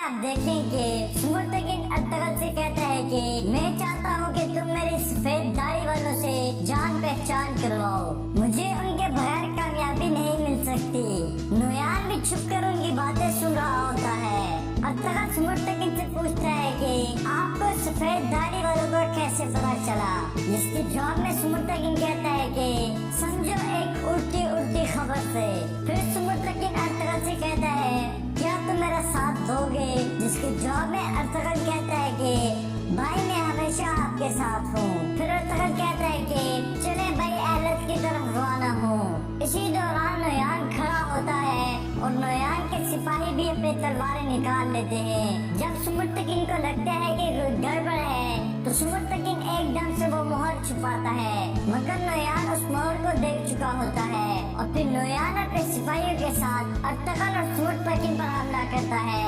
आप देखें कि मुर्तकिन अतगल से कहता है कि मैं चाहता हूँ कि तुम मेरी सफेद दाढ़ी वालों से जान पहचान करवाओ, मुझे उनके बगैर कामयाबी नहीं मिल सकती। नुयान भी छुप कर उनकी बातें सुन रहा होता है। अतगल मुर्तकिन से पूछता है कि आपको सफेद दाढ़ी वालों को कैसे पता चला, जिसके जवाब में मुर्तकिन कहता है कि समझो एक उड़ती उड़ती खबर से। फिर मुर्तकिन अतगल से कहता है क्या तुम मेरा साथ दोगे, जिसके जवाब में अतगल कहता है कि भाई मैं हमेशा आपके साथ हूँ। फिर अतगल कहता है कि चले भाई एहलत की तरफ रवाना हूँ। इसी दौरान नुयान खड़ा होता है और नुयान के सिपाही भी अपनी तलवारें निकाल लेते हैं। जब मुर्तकिन को लगता है कि कोई गड़बड़ है तो मुर्तकिन एकदम से वो मोहर छुपाता है, मगर नुयान उस मोहर को देख चुका होता है और फिर नुयान अपने सिपाहियों के साथ अतगल और मुर्तकिन पर हमला करता है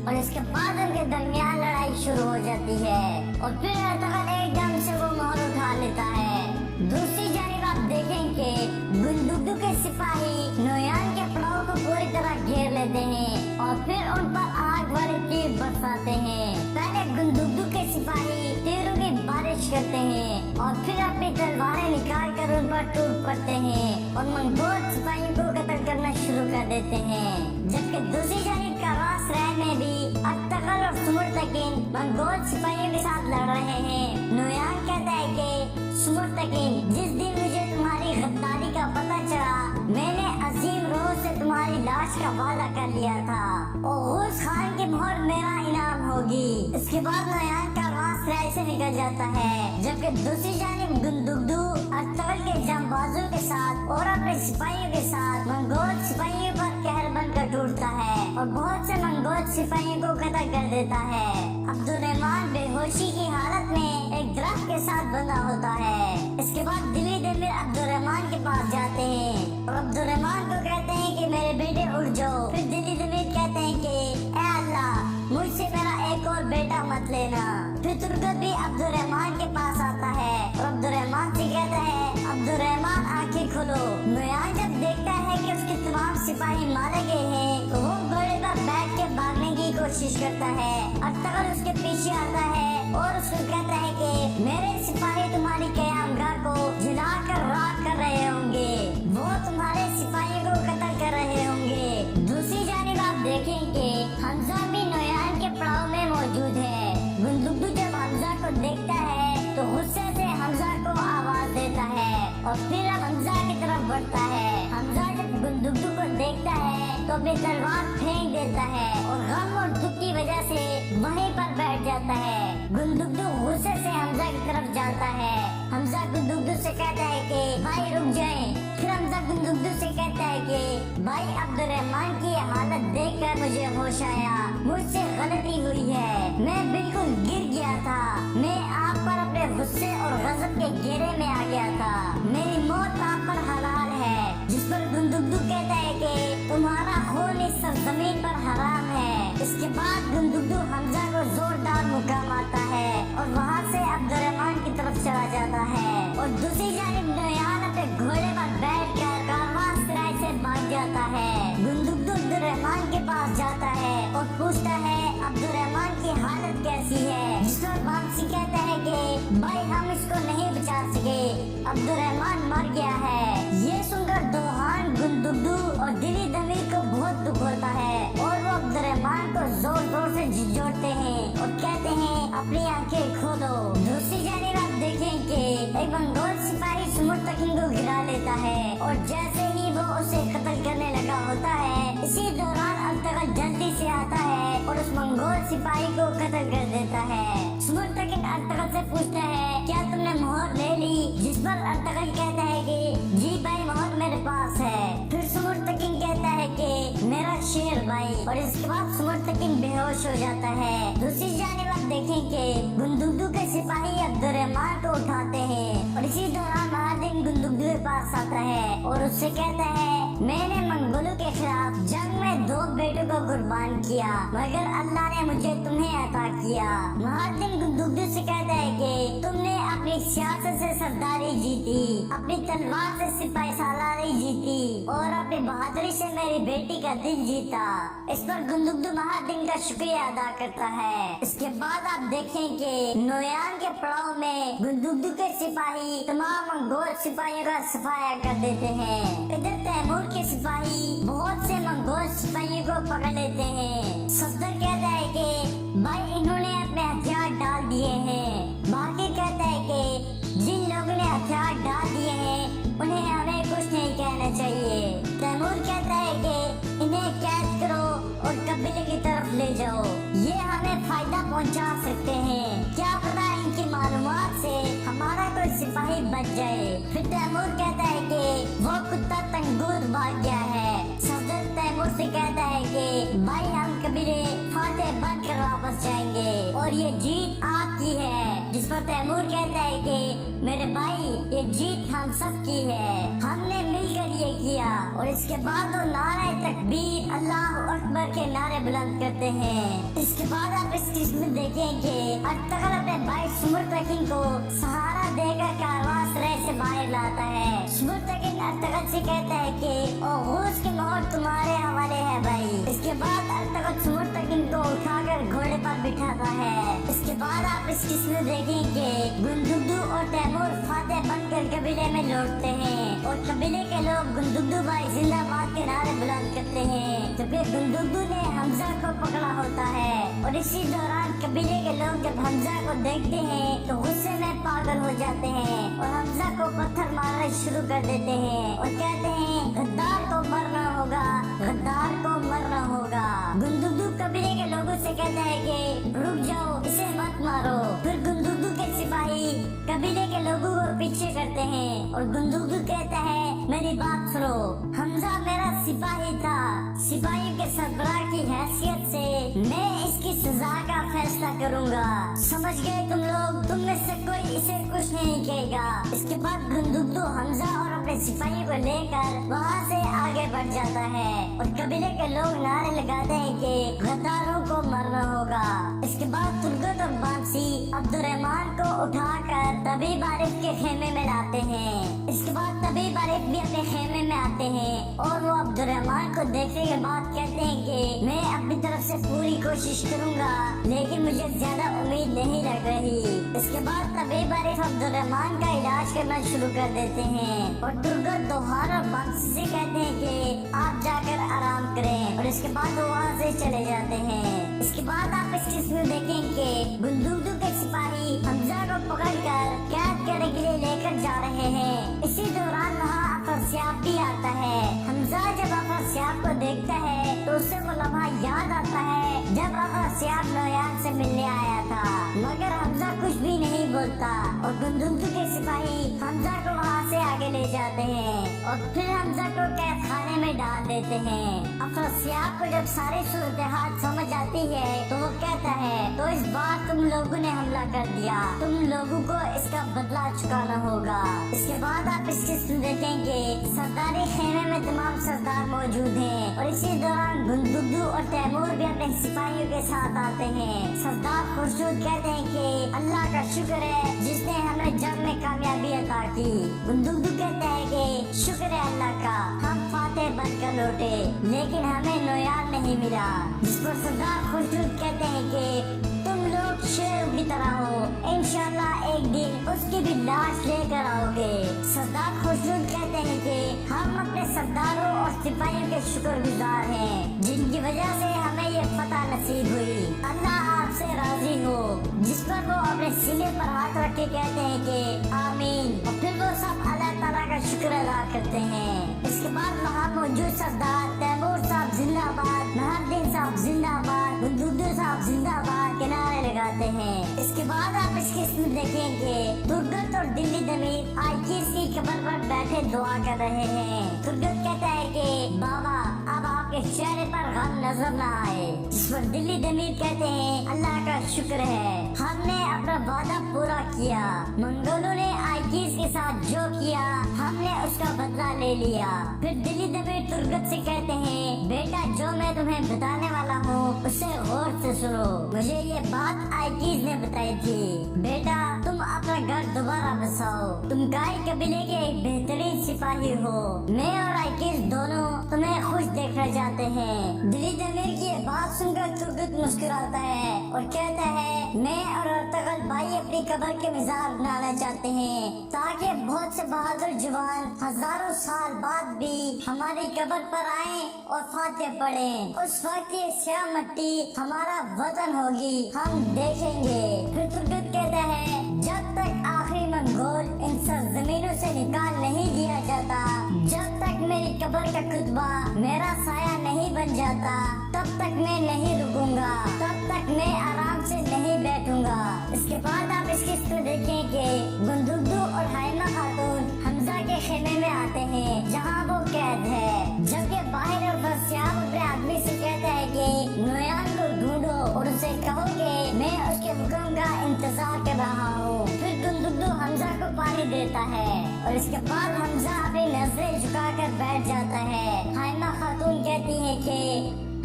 और इसके बाद उनके दरमियान लड़ाई शुरू हो जाती है और फिर अतगल एकदम से वो मोहर उठा लेता है। दूसरी जानिब आप देखें कि गुंदुगदू के सिपाही नुयान के पड़ाव को पूरी तरह घेर लेते हैं और फिर उन पर आग वाले तीर बरसाते हैं। पहले गुंदुगदू के सिपाही तीरों की बारिश करते हैं और फिर अपनी तलवारें निकाल कर उन पर टूट पड़ते हैं और मंगोल सिपाहियों को कत्ल करना शुरू कर देते हैं। जबकि दूसरी जानिब करास रह में भी अतगल और मुर्तकिन मंगोल सिपाहियों के साथ लड़ रहे हैं। नुयान कहता है कि मुर्तकिन जिस दिन मुझे तुम्हारी गद्दारी का पता चला, मैंने अजीम रोह से तुम्हारी लाश का वादा कर लिया था और गौस खान की मोहर मेरा इनाम होगी। इसके बाद नुयान का रास राय से निकल जाता है। जबकि दूसरी जानिब गुंदुगदू अतगल के जांबाजों के साथ और अपने सिपाहियों के साथ मंगोल सिपाहियों पर कहर बनकर टूटता है और बहुत से मंगोल सिपाहियों को कत्ल कर देता है। अब्दुर्रहमान बेहोशी की हालत में एक दरख्त के साथ बंधा होता है। इसके बाद दिली दमीर अब्दुर्रहमान के पास जाते हैं और अब्दुर्रहमान को कहते हैं कि मेरे बेटे उठ जाओ। फिर दिली दमीर कहते हैं कि ऐ अल्लाह मुझसे मेरा एक और बेटा मत लेना। फिर तुर्गत भी अब्दुर्रहमान के पास आता है और अब्दुर्रहमान से कहता है अब्दुर्रहमान आंखें खोलो। नुयान जब देखता है कि उसके तमाम सिपाही मारे गए हैं तो वो घोड़े पर बैठ के भागने की कोशिश करता है। अतगल उसके पीछे आता है और उसको कहता है कि मेरे सिपाही तुम्हारी क़यामगाह को जलाकर राख कर रहे होंगे, वो तुम्हारे सिपाहियों को कत्ल कर रहे होंगे। दूसरी जानिब आप देखें कि हमजा भी नुयान के पड़ाव में मौजूद है। गुंदुगदू जब हमजा को देखता है तो गुस्से से हमजा को आवाज देता है और फिर अब हमजा की तरफ बढ़ता है। हमजा जब गुंदुगदू को देखता है तो अपनी तलवार फेंक देता है और गम और दुख की वजह से वहीं पर बैठ जाता है। गुंदुगदू गुस्से से हमजा की तरफ जाता है। हमजा गुंदुगदू से कहता है कि भाई रुक जाएं। फिर हमजा गुंदुगदू से कहता है कि भाई अब्दुर्रहमान की हालत देखकर मुझे होश आया, मुझसे गलती हुई है, मैं बिल्कुल गिर गया था, मैं आप पर अपने गुस्से और गजब के घेरे में आ गया था, मेरी मौत आप पर हलाल है। जिस पर गुंदुगदू कहता है कि तुम्हारा खून इस जमीन पर हराम है। इसके बाद गुंदुगदू हमजा को जोरदार मुक्का मारता है और वहाँ से अब्दुर्रहमान की तरफ चला जाता है और दूसरी जानिब नुयान अपने घोड़े पर बैठकर कारवां सराय से भाग जाता है। गुंदुगदू अब्दुर्रहमान के पास जाता है और पूछता है अब्दुर्रहमान की हालत कैसी है, जिस पर वापसी कहता है कि भाई हम इसको नहीं बचा सके, अब्दुर्रहमान मर गया है। ये सुनकर दोहान गुंदुगदू और दिली दमीर को बहुत दुख होता है और वो अब्दुर्रहमान को जोर जोर से झिझोड़ते हैं और कहते हैं अपनी आंखें खोलो। दूसरी जानिब आप देखें कि एक मंगोल सिपाही मुर्तकिन को गिरा लेता है और जैसे ही वो उसे कत्ल करने लगा होता है, इसी दौरान अतगल जल्दी से आता है और उस मंगोल सिपाही को कत्ल कर देता है। मुर्तकिन अतगल से पूछता है क्या तुमने मोहर ले ली, जिस पर अतगल कहता है कि जी भाई मोहर मेरे पास है। फिर मुर्तकिन कहता है कि मेरा शेर भाई, और इसके बाद मुर्तकिन बेहोश हो जाता है। दूसरी जानिब आप देखें कि गुंदुगदू के सिपाही अब्दुर्रहमान को उठाते हैं और इसी दौरान महादिन गुंदुगदू के पास आता है और उससे कहता है मैंने मंगोलों के खिलाफ जंग में 2 बेटों को कुर्बान किया, मगर अल्लाह ने मुझे तुम्हें अता किया। महादिन गुंदुगदू से कहता है कि तुमने अपनी सियासत से सरदारी जीती, अपनी तलवार से सिपाही सालारी जीती और अपनी बहादुरी से मेरी बेटी का दिल जीता। इस पर गुंदुगदू महादिन का शुक्रिया अदा करता है। इसके बाद आप देखें कि नोयान के पड़ाव में गुंदुगदू के सिपाही तमाम मंगोल सिपाहियों का सफाया कर देते हैं। इधर तैमूर के सिपाही बहुत से मंगोल सिपाहियों को पकड़ लेते हैं। सफदर कहता है कि भाई इन्होंने अपने हथियार डाल दिए हैं। बाकी कहता है कि जिन लोगों ने हथियार डाल दिए हैं उन्हें हमें कुछ नहीं कहना चाहिए। तैमूर कहता है कि इन्हें कैद करो और कबीले की तरफ ले जाओ, ये हमें फायदा पहुंचा सकते हैं। क्या पता इनकी मालूमात से हमारा कोई सिपाही बच जाए। फिर तैमूर कहता है कि वो कुत्ता तंगूर भाग गया है। सफदर तैमूर से कहता है कि भाई हम कबीले फातेह बनकर वापस जाएंगे और ये जीत आपकी है। जिस पर तैमूर कहता है कि मेरे भाई ये जीत हम सब की है, हमने मिलकर ये किया। और इसके बाद वो नारे तकबीर अल्लाह अकबर के नारे बुलंद करते हैं। इसके बाद आप इस किस्म में देखेंगे अर्तगल अपने भाई सुमुर्तकिन को सहारा देकर कारवांसराय से बाहर लाता है। सुमुर्तकिन अर्तगल से कहता है कि ओगूस की मोहर तुम्हारे हवाले है भाई। इसके बाद अर्तगल सुमुर्तकिन को उठाकर घोड़े पर बिठाता है। इसके बाद आप इस किस्म में देखेंगे गुंदुगदू और तैमूर फातेह बनकर कबीले में लौटते हैं और कबीले के लोग गुंदुगदू भाई जिंदाबाद के नारे बुलंद करते हैं। तो फिर गुंदुगदू ने हमजा को पकड़ा होता है और इसी दौरान कबीले के लोग जब हमजा को देखते हैं तो गुस्से में पागल हो जाते हैं और हमजा को पत्थर मारना शुरू कर देते हैं और कहते हैं गद्दार को मरना होगा, गद्दार को मरना होगा। गुंदुगदू कबीले के लोगों से कहता है कि रुक जाओ, इसे मत मारो। फिर गुंदुगदू के सिपाही कबीले के लोगों को पीछे करते हैं और गुंदुगदू कहता है मेरी बात सुनो, हमजा मेरा सिपाही था, सिपाही के सरबराह की हैसियत से मैं इसकी सजा का फैसला करूंगा। समझ गए तुम लोग, तुम में से कोई इसे कुछ नहीं कहेगा। इसके बाद गुंदुगदू हमजा और अपने सिपाही को लेकर वहाँ से आगे बढ़ जाता है और कबीले के लोग नारे लगाते हैं कि गद्दारों को मरना होगा। इसके बाद तुर्गत और बांसी अब्दुर्रहमान को उठाकर तबीब आरिफ के खेमे में लाते हैं। इसके बाद तबीब आरिफ भी अपने खेमे में आते हैं और वो अब्दुर्रहमान को देखने के बाद कहते हैं कि मैं अपनी तरफ से पूरी कोशिश करूंगा लेकिन मुझे ज्यादा उम्मीद नहीं लग रही। इसके बाद तबीब आरिफ अब्दुर्रहमान का इलाज करना शुरू कर देते हैं और तुर्गत दोहार और बांसी से कहते हैं कि आप जाकर आराम करें और इसके बाद वो वहाँ से चले जाते हैं। इसके बाद आप इस किस्म में देखेंगे गुंदुगदू के सिपाही हमजा को पकड़कर कैद करने के लिए लेकर जा रहे हैं। इसी दौरान वहाँ अफरसियाब भी आता है। हमजा जब अफरसियाब को देखता है तो उसे वो लम्हा याद आता है जब अफरसियाब नोयान से मिलने आया था, मगर हमजा कुछ भी नहीं बोलता और गुंदुगदू के सिपाही हमजा को वहाँ से आगे ले जाते हैं और फिर हमजा को कैद खाने में डाल देते हैं। अफरसियाब को जब सारी सूरत हाल समझ आती है तो वो कहता है तो इस बार तुम लोगों ने हमला कर दिया, तुम लोगों को इसका बदला चुकाना होगा। इसके बाद आप इस किस्म देखेंगे सरदारी खेमे में तमाम सरदार मौजूद हैं और इसी दौरान गुंदुगदू और तैमूर भी अपने सिपाहियों के साथ आते हैं। सरदार खुर्शीद कहते हैं कि अल्लाह का शुक्र है जिसने हमें जंग में कामयाबी अता की। गुंदुगदू कहता है कि शुक्र है अल्लाह का, हम फातेह बनकर लौटे लेकिन हमें नोयान नहीं मिला। जिस पर सरदार खुर्शीद कहते हैं कि तुम लोग शेर की तरह हो, इंशाल्लाह एक दिन उसकी भी लाश लेकर आओगे। सरदार खुर्शीद कहते हैं कि हम अपने सरदारों और सिपाहियों के शुक्रगुजार हैं जिनकी वजह से हमें ये फतह नसीब हुई। अल्लाह आपसे राजी हो। जिस पर वो अपने सीने पर हाथ रख के कहते हैं कि आमीन और फिर वो सब अल्लाह ताला का शुक्र अदा करते हैं। इसके बाद वहाँ मौजूद सरदार तैमूर साहब जिंदाबाद, नहरुद्दीन साहब जिंदाबाद, गुंदुगदू साहब जिंदाबाद के नारे लगाते हैं। इसके बाद आप इस किस्म देखेंगे तुर्गत और दिल्ली दमीर आइकिस की कब्र पर बैठे दुआ कर रहे हैं। तुर्गत कहता है कि बाबा अब आपके चेहरे पर गम नजर न आए। जिस पर दिल्ली दमीर कहते हैं अल्लाह का शुक्र है, हमने अपना वादा पूरा किया। मंगोलों ने आईकीज के साथ जो किया हमने उसका बदला ले लिया। फिर दिल्ली दमीर तुर्गत से कहते हैं बेटा जो मैं तुम्हें बताने वाला हूँ उसे गौर से सुनो। मुझे ये बात आईकीज ने बताई थी। बेटा तुम अपना घर दोबारा बसाओ, तुम गाय कबीले के एक बेहतरीन सिपाही हो। मैं और आईकीज दोनों तुम्हें खुश देखना चाहते हैं। दिल्ली दमीर की ये बात सुनकर तुर्गत मुस्कुराता है और कहता है मैं और अर्तगल भाई अपनी कब्र के मज़ार बनाना चाहते हैं ताकि बहुत से बहादुर जवान हजारों साल बाद भी हमारी कब्र पर आए और फातिहा पढ़ें। उस वक्त ये स्याह मिट्टी हमारा वतन होगी, हम देखेंगे। फिर तुर्गत कहता है जब तक आखिरी मंगोल इन सरजमीनों से निकाल नहीं दिया जाता, जब तक मेरी कब्र का खुतबा मेरा साया नहीं बन जाता, तब तक मैं नहीं रुकूंगा, तब तक मैं आराम से नहीं बैठूंगा। इसके बाद आप इस किस्त में देखें कि गुंदुगदू और हाइमा खातून हमजा के खेमे में आते हैं जहाँ वो कैद है, जबकि बाहर और बसियाब अपने आदमी से कहता है कि नोयान को ढूंढो और उसे कहो कि मैं उसके हुक्म का इंतजार कर रहा हूँ। फिर गुंदुगदू हमजा को पानी देता है और इसके बाद हमजा अपनी नजरें झुकाकर बैठ जाता है। हाइमा खातून कहती है कि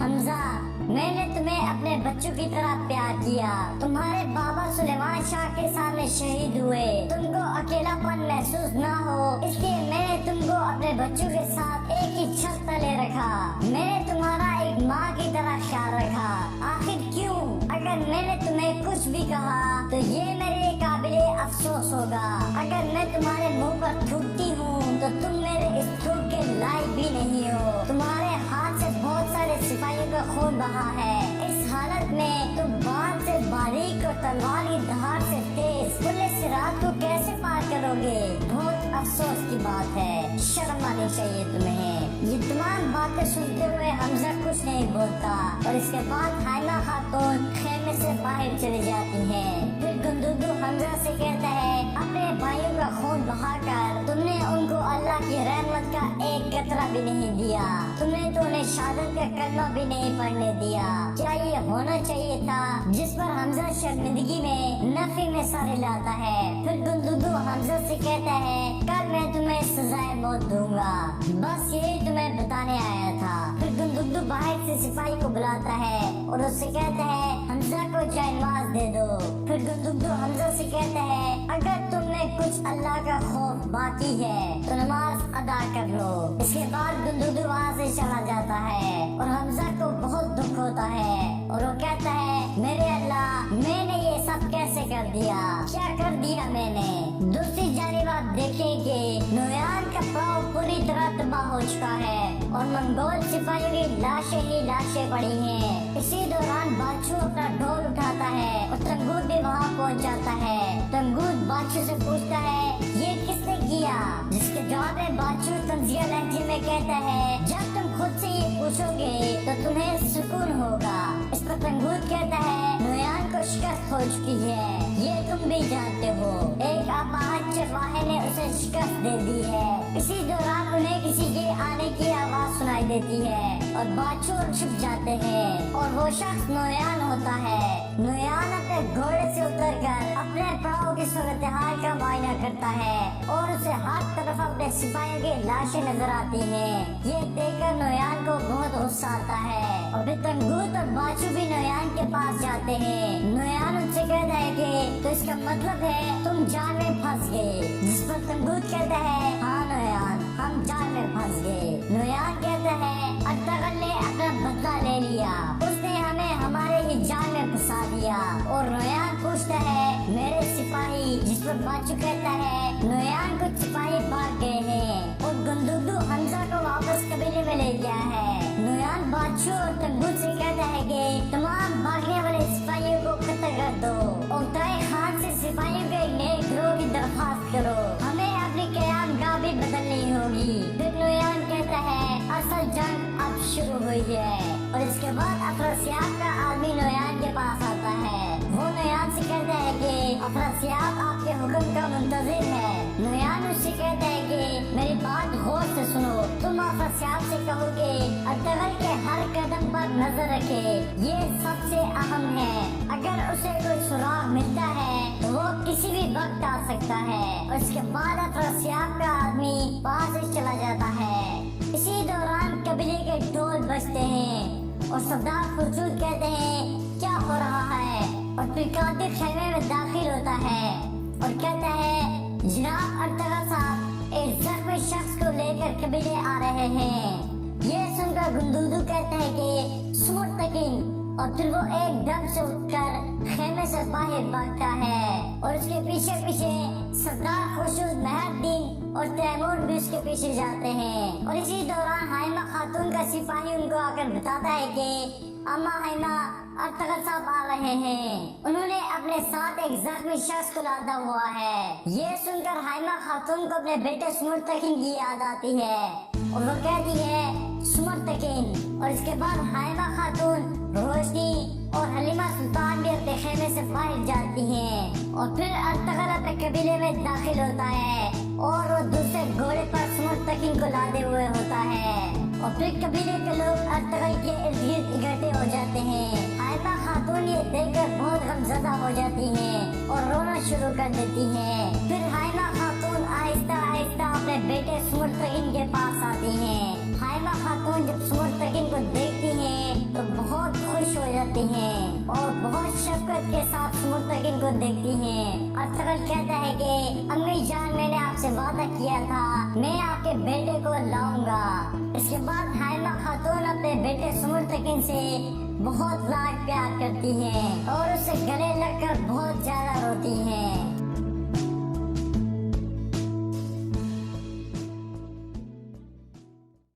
हमजा मैंने तुम्हें अपने बच्चों की तरह प्यार किया, तुम्हारे बाबा सुलेमान शाह के सामने शहीद हुए, तुमको अकेलापन महसूस ना हो इसलिए मैंने तुमको अपने बच्चों के साथ एक ही छत तले रखा। मैंने तुम्हारा एक माँ की तरह ख्याल रखा। आखिर क्यों? अगर मैंने तुम्हें कुछ भी कहा तो ये मेरे लिए काबिले अफसोस होगा। अगर मैं तुम्हारे मुंह पर थूकती हूँ तो तुम मेरे इस थूक के लायक भी नहीं हो। तुम्हारे हाथ से बहुत सारे सिपाहियों का खून बहा है। इस हालत में तुम बाण से बारीक और तलवार की धार से तेज पुलिस रात को कैसे पार करोगे? बहुत अफसोस की बात है, शर्म आनी चाहिए तुम्हें। ये तमाम बातें सुनते हुए हमजा कुछ नहीं बोलता और इसके बाद हाइमा खातून खेमे से बाहर चली जाती है। फिर गुंदुगदू हमजा से कहता है अपने भाइयों का खून बहाकर तुमने उनको अल्लाह की रहमत का एक कतरा भी नहीं दिया, तुमने तो उन्हें शहादत का कलमा भी नहीं पढ़ने दिया। क्या ये होना चाहिए था? जिस पर हमजा शर्मिंदगी में नफी में सारे लाता है। फिर गुंदुगदू हमजा से कहता है कल मैं तुम्हें सजाए मौत दूंगा, बस यही तुम्हें बताने आया था। फिर गुंदुगदू बाहर से सिपाही को बुलाता है और उससे कहता है हमजा को जानमाज दे दो। फिर गुंदुगदू हमजा से कहता है अगर तुम में कुछ अल्लाह का खौफ बाकी है तो नमाज अदा कर लो। इसके बाद गुंदुगदू वहाँ से चला जाता है और हमजा को बहुत दुख होता है और वो कहता है मेरे अल्लाह मैंने ये सब कैसे कर दिया, क्या कर दिया मैंने। दूसरी जानिब आप देखें कि नोयान का पाँव पूरी तरह तबाह हो चुका है और मंगोल सिपाहियों की लाशें ही लाशें पड़ी हैं। इसी दौरान बादशाह अपना ढोल उठाता है और तंगूर भी वहाँ पहुँच जाता है। तंगूर बादशाह से पूछता है ये किसने किया, जिसके जवाब में बादशाह तंजिया लहजे में कहता है जब तुम खुद से ये पूछोगे तो तुम्हें सुकून होगा। इस पर तंगूर कहता है नोयान को शिकस्त हो चुकी है, ये तुम भी जानते हो। एक अपाहज चरवाहे ने उसे शिकस्त दे दी है। इसी दौरान उन्हें किसी के आने की आवाज सुनाई देती है और बादशाह छुप जाते हैं और वो शख्स नोयान होता है। नोयान अपने घोड़े से उतरकर अपने पाँव की सूरत हाल का मुआयना करता है और उसे हर तरफ अपने सिपाहियों की लाशें नजर आती हैं। ये देखकर नोयान को बहुत गुस्सा आता है और फिर तंगूर और बादशाह भी नोयान के पास जाते हैं। नोयान उनसे कहता है कि तो इसका मतलब है तुम जाल में फंस गए। जिस पर तंगूर कहता है हाँ नोयान हम जाल में फंस गए। नोयान कहता है अर्तगल ने अपना बदला ले लिया, उसने हमें हमारे ही जाल में फंसा दिया। और नोयान पूछता है मेरे सिपाही, जिस पर बादशाह कहता है नोयान को सिपाही भाग गए हैं और गुंदुगदू हमजा को वापस कबीले में ले गया है। नोयान बादशाह और तंगूर से कहता है कि तमाम भागने वाले सिपाहियों को कत्ल कर दो और ताए खान से सिपाहियों के एक नए गिरोह की दरख्वास्त करो, हमें अपनी क़याम गाह भी बदलनी होगी। फिर नोयान कहता है असल जंग अब शुरू हुई है और इसके बाद अफरासियाब का आदमी नोयान के पास आता है। वो नोयान से कहता है कि अफरासियाब आपके हुक्म का मुंतजिर है। नयान उससे कहता है कि मेरी बात गौर से सुनो, तुम अफस्याब से कहो कि अर्तगल के हर कदम पर नजर रखे, ये सबसे अहम है। अगर उसे कोई सुराग मिलता है तो वो किसी भी वक्त आ सकता है। उसके बाद अफस्याब का आदमी वहाँ से चला जाता है। इसी दौरान कबीले के ढोल बजते हैं और सरदार खुर्शीद कहते हैं क्या हो रहा है, और फिर कातिल खेमे में दाखिल होता है और कहता है जनाब अर्तगल साहब एक जख्मी शख्स को लेकर कबीले आ रहे हैं। ये सुनकर गुंदुदू कहता है कि सुमुर्तकिन, और फिर वो एकदम से उठकर खेमे से बाहर भागता है और उसके पीछे पीछे सरदार खुर्शीद, मेहरदीन और तैमूर भी उसके पीछे जाते हैं। और इसी दौरान हाइमा खातून का सिपाही उनको आकर बताता है कि अम्मा हाइमा अर्तगल साहब आ रहे हैं, उन्होंने अपने साथ एक जख्मी शख्स को लादा हुआ है। ये सुनकर हाइमा खातून को अपने बेटे सुमुर्तकिन की याद आती है और वो कहती है सुमुर्तकिन, और इसके बाद हाइमा खातून, रोशनी और हलीमा सुल्तान भी अपने खेमे से बाहर जाती हैं और फिर अर्तगल अपने कबीले में दाखिल होता है और वो दूसरे घोड़े पर सुमुर्तकिन को लादे हुए होता है। और फिर कबीले के लोग अर्तगल के इर्द गिर्द इकट्ठे हो जाते हैं। हाइमा खातून ये देखकर बहुत गमज़दा हो जाती हैं और रोना शुरू कर देती हैं। फिर हाइमा खातून आहिस्ता आहिस्ता अपने बेटे सुमुर्तकिन के पास आती हैं। हाइमा खातून जब सुमुर्तकिन को देखती हैं तो बहुत खुश हो जाती हैं और बहुत शफकत के साथ सुमुर्तकिन को देखती हैं। अर्तगल कहता है कि अम्मी जान, मैंने आपसे वादा किया था मैं आपके बेटे को लाऊंगा। इसके बाद हाइमा खातून अपने बेटे सुमुर्तकिन से बहुत लाड प्यार करती हैं और उससे गले लगकर बहुत ज्यादा रोती हैं।